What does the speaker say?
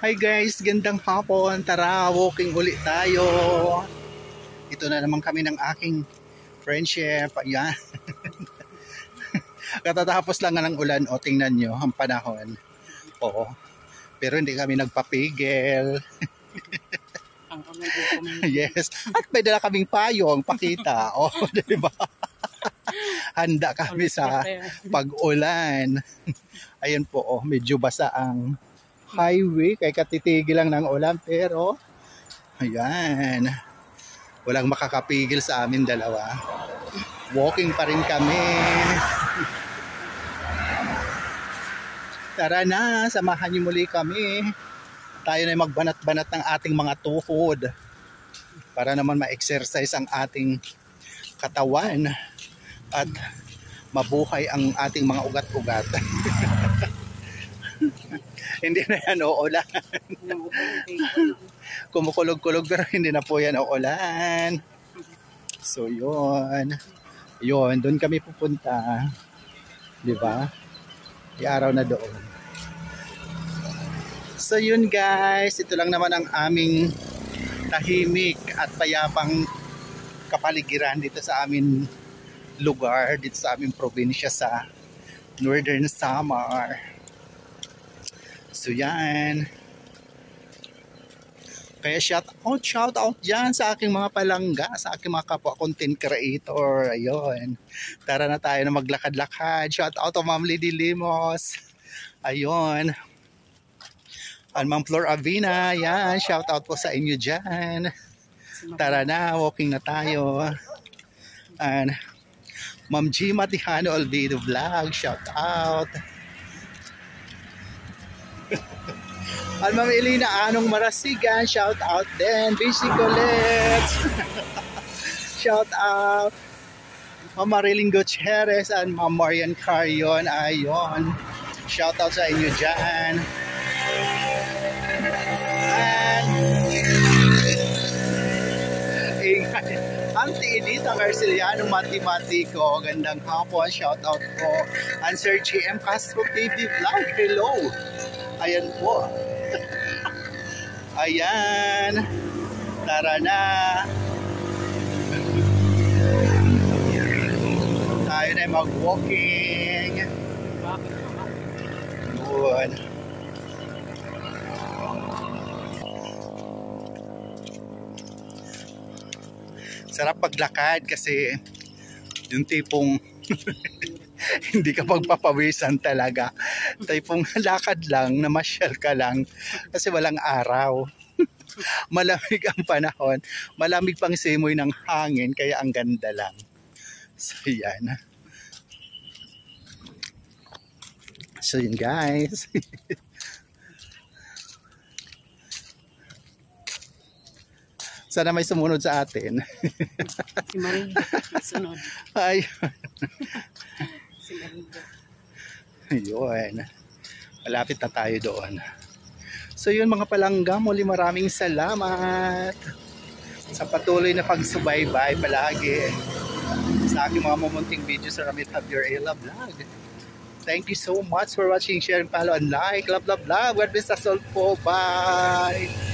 Hi guys, gandang hapon. Tara, walking uli tayo. Ito na naman kami ng aking friendship. Ayan. Katatapos lang nga ng ulan. O, tingnan nyo ang panahon. Oo. Pero hindi kami nagpapigil. Yes. At may dala kaming payong, pakita. O, diba? Handa kami sa pag-ulan. Ayun po, oh, medyo basa ang highway, kaya katitigil lang ng ulan, pero ayan, walang makakapigil sa amin dalawa. Walking pa rin kami. Tara na, samahan niyo muli kami. Tayo na magbanat-banat ng ating mga tuhod para naman ma-exercise ang ating katawan at mabuhay ang ating mga ugat-ugat. Hindi na yan uulan. Kumukulog-kulog pero hindi na po yan uulan. So yun. Yun, doon kami pupunta. Diba? I-araw na doon. So yun guys, ito lang naman ang aming tahimik at payapang kapaligiran dito sa aming lugar, dito sa aming probinsya sa Northern Samar. So yan. Kaya shout out dyan sa aking mga palangga, sa aking mga kapwa content creator. Ayun. Tara na tayo na maglakad-lakad. Shout out to Ma'am Lady Limos. Ayun. At Ma'am Flor Avina. Yan. Shout out po sa inyo dyan. Tara na. Walking na tayo. And Ma'am G Matihano Albedo Vlog. Shout out. At Ma'am Elina Anong Marasigan, shout out din. Busy Colette, shout out. Ma'am Marilyn Gutierrez and Ma'am Marian Carion, ayon. Shout out sa inyo dyan. And Auntie Edita Garciliano Matematiko, gandang hapon, shout out po. And Sir GM Castro TV Vlog, hello. Ayan po. Ayan. Tara na. Tayo na mag-walking. Good. Sarap paglakad kasi yung tipong hindi ka pagpapawisan talaga. Tipong lakad lang, namasyal ka lang kasi walang araw. Malamig ang panahon, malamig pang simoy ng hangin, kaya ang ganda lang. So yan. So yun guys. Sana may sumunod sa atin. Si Marie, sunod. Ayun. Si Marie. Ayun. Malapit na tayo doon. So yun mga palangga, muli maraming salamat sa patuloy na pagsubaybay palagi sa aking mga mumunting videos sa Ramit Javier Ella Vlog. Thank you so much for watching, share, follow, and like. Love, love, love. God bless us all po. Bye!